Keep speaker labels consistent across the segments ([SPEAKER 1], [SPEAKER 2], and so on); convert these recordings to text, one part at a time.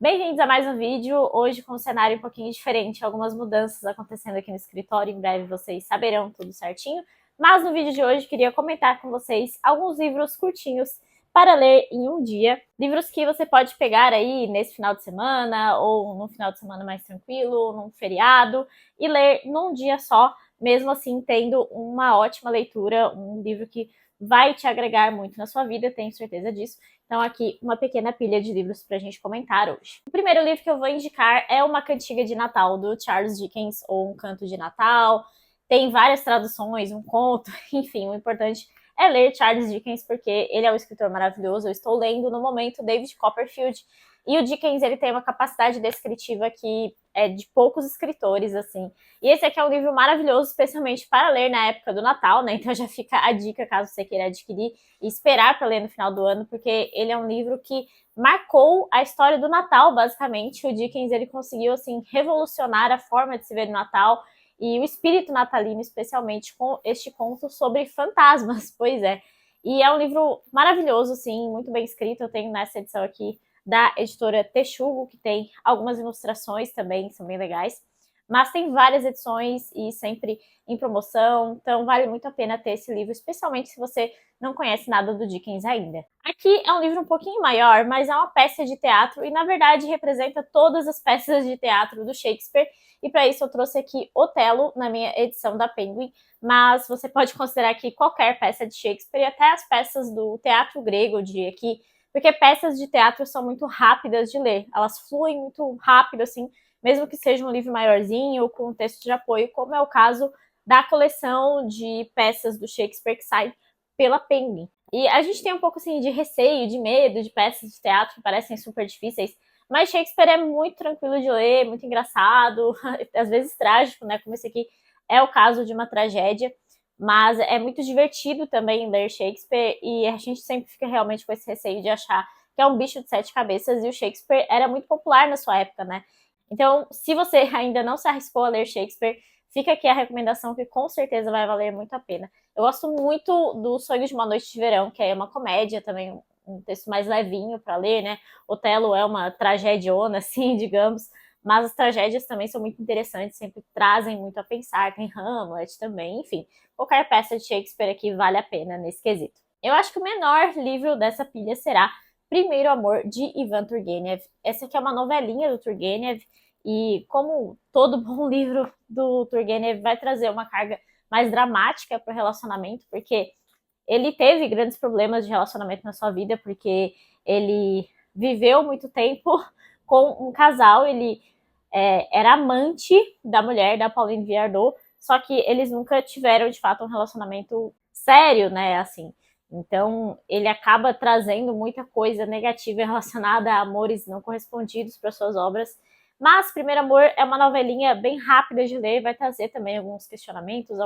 [SPEAKER 1] Bem-vindos a mais um vídeo, hoje com um cenário um pouquinho diferente, algumas mudanças acontecendo aqui no escritório, em breve vocês saberão tudo certinho, mas no vídeo de hoje queria comentar com vocês alguns livros curtinhos para ler em um dia, livros que você pode pegar aí nesse final de semana, ou num final de semana mais tranquilo, num feriado, e ler num dia só, mesmo assim tendo uma ótima leitura, um livro que vai te agregar muito na sua vida, tenho certeza disso. Então aqui uma pequena pilha de livros para a gente comentar hoje. O primeiro livro que eu vou indicar é Uma Cantiga de Natal, do Charles Dickens, ou Um Canto de Natal. Tem várias traduções, um conto, enfim, o importante é ler Charles Dickens, porque ele é um escritor maravilhoso. Eu estou lendo no momento David Copperfield, e o Dickens ele tem uma capacidade descritiva que é de poucos escritores, assim. E esse aqui é um livro maravilhoso, especialmente para ler na época do Natal, né? Então já fica a dica caso você queira adquirir e esperar para ler no final do ano, porque ele é um livro que marcou a história do Natal, basicamente. O Dickens ele conseguiu assim revolucionar a forma de se ver no Natal e o espírito natalino, especialmente com este conto sobre fantasmas. Pois é. E é um livro maravilhoso, sim, muito bem escrito. Eu tenho nessa edição aqui da editora Texugo, que tem algumas ilustrações também, são bem legais. Mas tem várias edições e sempre em promoção, então vale muito a pena ter esse livro, especialmente se você não conhece nada do Dickens ainda. Aqui é um livro um pouquinho maior, mas é uma peça de teatro e, na verdade, representa todas as peças de teatro do Shakespeare. E para isso eu trouxe aqui Otelo na minha edição da Penguin, mas você pode considerar aqui qualquer peça de Shakespeare e até as peças do teatro grego, eu diria aqui, porque peças de teatro são muito rápidas de ler, elas fluem muito rápido, assim, mesmo que seja um livro maiorzinho, com um texto de apoio, como é o caso da coleção de peças do Shakespeare que sai pela Penguin. E a gente tem um pouco assim de receio, de medo de peças de teatro que parecem super difíceis, mas Shakespeare é muito tranquilo de ler, muito engraçado, às vezes trágico, né? Como esse aqui é o caso de uma tragédia, mas é muito divertido também ler Shakespeare e a gente sempre fica realmente com esse receio de achar que é um bicho de sete cabeças, e o Shakespeare era muito popular na sua época, né? Então, se você ainda não se arriscou a ler Shakespeare, fica aqui a recomendação que com certeza vai valer muito a pena. Eu gosto muito do Sonhos de uma Noite de Verão, que é uma comédia também, um texto mais levinho para ler, né? Otelo é uma tragediona, assim, digamos, mas as tragédias também são muito interessantes, sempre trazem muito a pensar. Tem Hamlet também, enfim, qualquer peça de Shakespeare aqui vale a pena nesse quesito. Eu acho que o menor livro dessa pilha será Primeiro Amor, de Ivan Turgenev. Essa aqui é uma novelinha do Turgenev, e como todo bom livro do Turgenev vai trazer uma carga mais dramática para o relacionamento, porque ele teve grandes problemas de relacionamento na sua vida, porque ele viveu muito tempo com um casal, ele era amante da mulher, da Pauline Viardot, só que eles nunca tiveram, de fato, um relacionamento sério, né, assim. Então, ele acaba trazendo muita coisa negativa relacionada a amores não correspondidos para suas obras. Mas Primeiro Amor é uma novelinha bem rápida de ler, vai trazer também alguns questionamentos,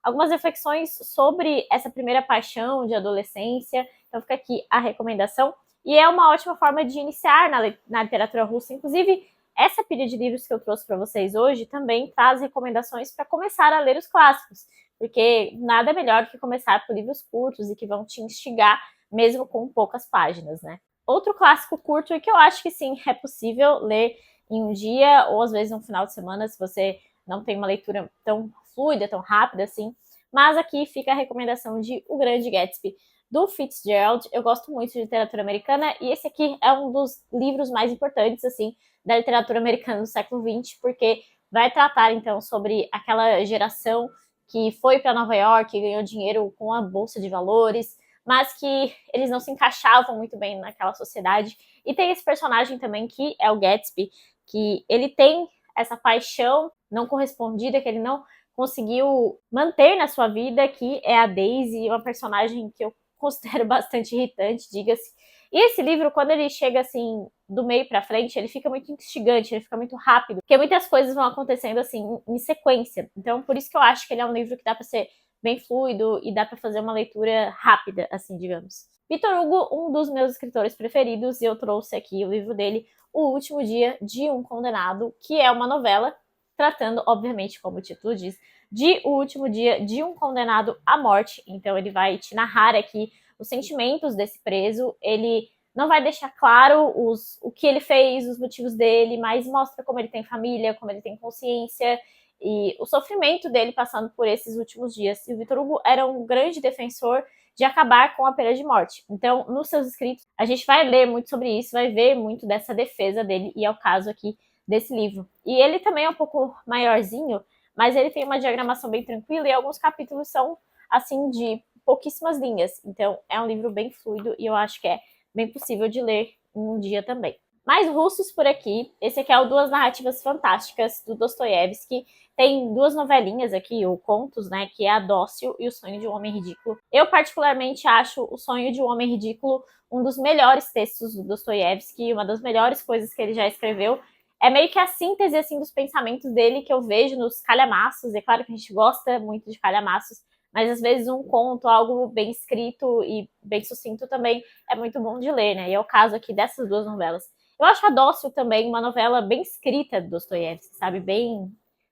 [SPEAKER 1] algumas reflexões sobre essa primeira paixão de adolescência. Então fica aqui a recomendação. E é uma ótima forma de iniciar na literatura russa. Inclusive, essa pilha de livros que eu trouxe para vocês hoje também traz recomendações para começar a ler os clássicos, porque nada melhor do que começar por livros curtos e que vão te instigar, mesmo com poucas páginas, né? Outro clássico curto e que eu acho que sim, é possível ler em um dia ou às vezes no final de semana, se você não tem uma leitura tão fluida, tão rápida assim. Mas aqui fica a recomendação de O Grande Gatsby, do Fitzgerald. Eu gosto muito de literatura americana e esse aqui é um dos livros mais importantes, assim, da literatura americana do século XX, porque vai tratar, então, sobre aquela geração que foi para Nova York e ganhou dinheiro com a bolsa de valores, mas que eles não se encaixavam muito bem naquela sociedade. E tem esse personagem também que é o Gatsby, que ele tem essa paixão não correspondida, que ele não conseguiu manter na sua vida, que é a Daisy, uma personagem que eu considero bastante irritante, diga-se. E esse livro, quando ele chega assim do meio para frente, ele fica muito instigante, ele fica muito rápido, porque muitas coisas vão acontecendo assim em sequência. Então, por isso que eu acho que ele é um livro que dá para ser bem fluido e dá para fazer uma leitura rápida, assim, digamos. Victor Hugo, um dos meus escritores preferidos, e eu trouxe aqui o livro dele, O Último Dia de um Condenado, que é uma novela tratando, obviamente, como o título diz, de o último dia de um condenado à morte. Então ele vai te narrar aqui os sentimentos desse preso. Ele não vai deixar claro o que ele fez, os motivos dele, mas mostra como ele tem família, como ele tem consciência e o sofrimento dele passando por esses últimos dias. E o Victor Hugo era um grande defensor de acabar com a pena de morte. Então, nos seus escritos, a gente vai ler muito sobre isso, vai ver muito dessa defesa dele, e é o caso aqui desse livro. E ele também é um pouco maiorzinho, mas ele tem uma diagramação bem tranquila e alguns capítulos são, assim, de pouquíssimas linhas. Então, é um livro bem fluido e eu acho que é bem possível de ler em um dia também. Mais russos por aqui. Esse aqui é o Duas Narrativas Fantásticas, do Dostoiévski. Tem duas novelinhas aqui, ou contos, né, que é A Dócil e O Sonho de um Homem Ridículo. Eu, particularmente, acho O Sonho de um Homem Ridículo um dos melhores textos do Dostoiévski, uma das melhores coisas que ele já escreveu. É meio que a síntese, assim, dos pensamentos dele que eu vejo nos calhamaços. É claro que a gente gosta muito de calhamaços, mas às vezes um conto, algo bem escrito e bem sucinto também é muito bom de ler, né? E é o caso aqui dessas duas novelas. Eu acho A Dócil também uma novela bem escrita do Dostoiévski, sabe? Bem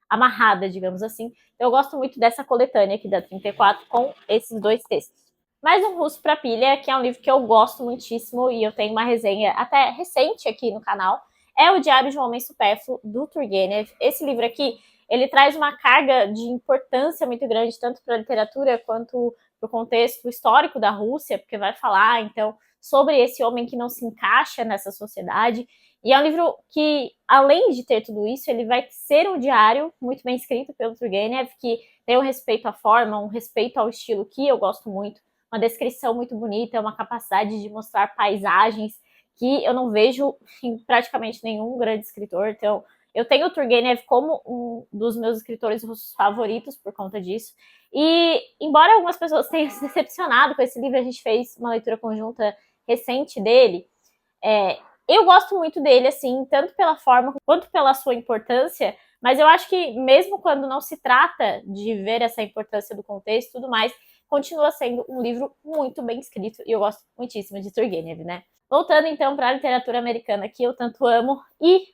[SPEAKER 1] amarrada, digamos assim. Eu gosto muito dessa coletânea aqui da 34 com esses dois textos. Mais um Russo para Pilha, que é um livro que eu gosto muitíssimo e eu tenho uma resenha até recente aqui no canal, é O Diário de um Homem Supérfluo, do Turgenev. Esse livro aqui, ele traz uma carga de importância muito grande, tanto para a literatura quanto para o contexto histórico da Rússia, porque vai falar, então, sobre esse homem que não se encaixa nessa sociedade. E é um livro que, além de ter tudo isso, ele vai ser um diário muito bem escrito pelo Turgenev, que tem um respeito à forma, um respeito ao estilo que eu gosto muito, uma descrição muito bonita, uma capacidade de mostrar paisagens que eu não vejo em praticamente nenhum grande escritor. Então, eu tenho o Turgenev como um dos meus escritores russos favoritos por conta disso. E, embora algumas pessoas tenham se decepcionado com esse livro, a gente fez uma leitura conjunta recente dele, eu gosto muito dele, assim, tanto pela forma quanto pela sua importância, mas eu acho que mesmo quando não se trata de ver essa importância do contexto e tudo mais, continua sendo um livro muito bem escrito e eu gosto muitíssimo de Turgenev, né? Voltando então para a literatura americana que eu tanto amo, e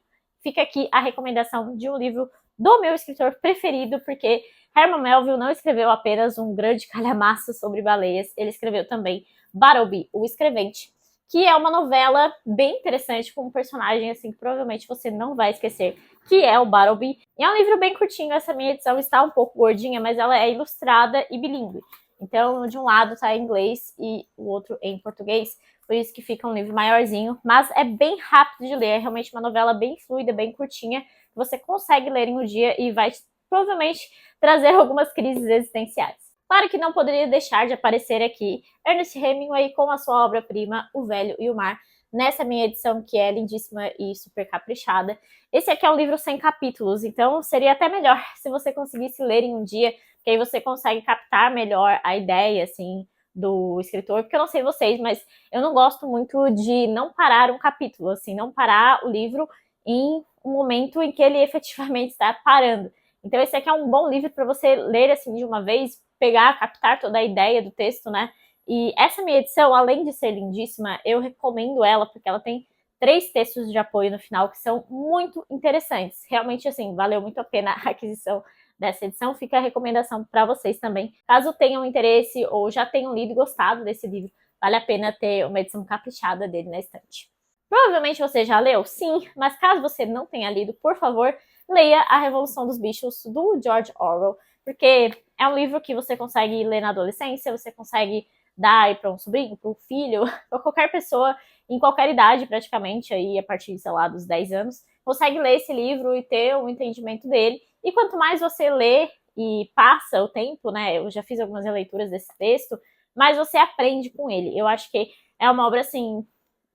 [SPEAKER 1] fica aqui a recomendação de um livro do meu escritor preferido, porque Herman Melville não escreveu apenas um grande calhamaço sobre baleias, ele escreveu também Bartleby, o Escrevente, que é uma novela bem interessante, com um personagem assim que provavelmente você não vai esquecer, que é o Bartleby. E é um livro bem curtinho, essa minha edição está um pouco gordinha, mas ela é ilustrada e bilíngue. Então, de um lado está em inglês e o outro em português, por isso que fica um livro maiorzinho, mas é bem rápido de ler, é realmente uma novela bem fluida, bem curtinha, você consegue ler em um dia e vai provavelmente trazer algumas crises existenciais. Claro que não poderia deixar de aparecer aqui Ernest Hemingway com a sua obra-prima O Velho e o Mar, nessa minha edição que é lindíssima e super caprichada. Esse aqui é um livro sem capítulos, então seria até melhor se você conseguisse ler em um dia, que aí você consegue captar melhor a ideia, assim, do escritor, porque eu não sei vocês, mas eu não gosto muito de não parar um capítulo, assim, não parar o livro em um momento em que ele efetivamente está parando. Então esse aqui é um bom livro para você ler assim de uma vez, pegar, captar toda a ideia do texto, né? E essa minha edição, além de ser lindíssima, eu recomendo ela porque ela tem 3 textos de apoio no final que são muito interessantes. Realmente, assim, valeu muito a pena a aquisição dessa edição. Fica a recomendação para vocês também. Caso tenham interesse ou já tenham lido e gostado desse livro, vale a pena ter uma edição caprichada dele na estante. Provavelmente você já leu? Sim, mas caso você não tenha lido, por favor, leia A Revolução dos Bichos, do George Orwell, porque é um livro que você consegue ler na adolescência, você consegue dar para um sobrinho, para um filho, para qualquer pessoa, em qualquer idade praticamente, aí a partir, sei lá, dos 10 anos, consegue ler esse livro e ter um entendimento dele. E quanto mais você lê e passa o tempo, né, eu já fiz algumas releituras desse texto, mais você aprende com ele. Eu acho que é uma obra, assim,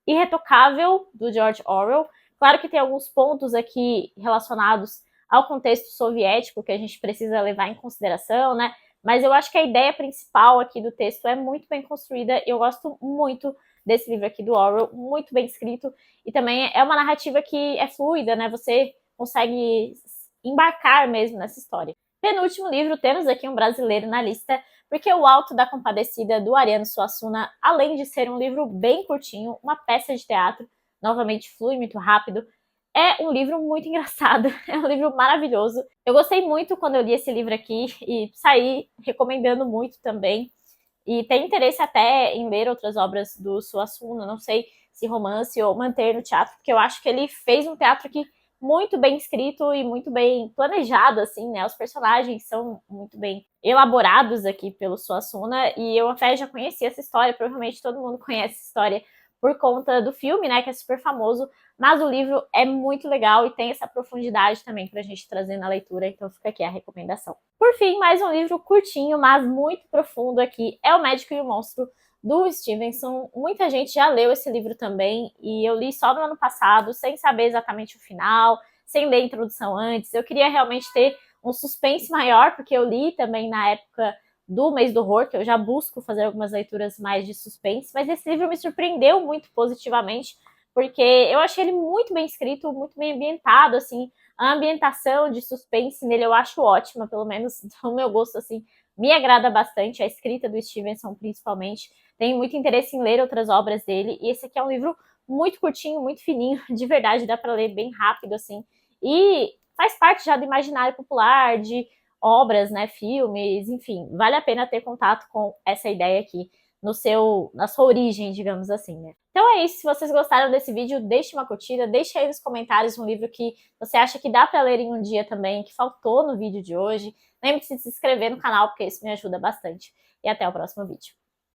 [SPEAKER 1] irretocável do George Orwell. Claro que tem alguns pontos aqui relacionados ao contexto soviético que a gente precisa levar em consideração, né? Mas eu acho que a ideia principal aqui do texto é muito bem construída. Eu gosto muito desse livro aqui do Orwell, muito bem escrito. E também é uma narrativa que é fluida, né? Você consegue embarcar mesmo nessa história. Penúltimo livro, temos aqui um brasileiro na lista, porque O Alto da Compadecida, do Ariano Suassuna, além de ser um livro bem curtinho, uma peça de teatro, novamente flui muito rápido, é um livro muito engraçado, é um livro maravilhoso. Eu gostei muito quando eu li esse livro aqui e saí recomendando muito também. E tenho interesse até em ler outras obras do Suassuna, não sei esse romance ou manter no teatro, porque eu acho que ele fez um teatro aqui muito bem escrito e muito bem planejado, assim, né? Os personagens são muito bem elaborados aqui pelo Suassuna, e eu até já conhecia essa história, provavelmente todo mundo conhece essa história por conta do filme, né, que é super famoso, mas o livro é muito legal e tem essa profundidade também pra gente trazer na leitura, então fica aqui a recomendação. Por fim, mais um livro curtinho, mas muito profundo aqui, é O Médico e o Monstro, do Stevenson. Muita gente já leu esse livro também, e eu li só no ano passado, sem saber exatamente o final, sem ler a introdução antes. Eu queria realmente ter um suspense maior, porque eu li também na época do Mês do Horror, que eu já busco fazer algumas leituras mais de suspense, mas esse livro me surpreendeu muito positivamente, porque eu achei ele muito bem escrito, muito bem ambientado, assim, a ambientação de suspense nele eu acho ótima, pelo menos do meu gosto, assim, me agrada bastante, a escrita do Stevenson principalmente. Tenho muito interesse em ler outras obras dele, e esse aqui é um livro muito curtinho, muito fininho, de verdade, dá para ler bem rápido, assim, e faz parte já do imaginário popular, de obras, né, filmes, enfim, vale a pena ter contato com essa ideia aqui na sua origem, digamos assim, né? Então é isso, se vocês gostaram desse vídeo, deixe uma curtida, deixe aí nos comentários um livro que você acha que dá para ler em um dia também, que faltou no vídeo de hoje. Lembre-se de se inscrever no canal, porque isso me ajuda bastante. E até o próximo vídeo.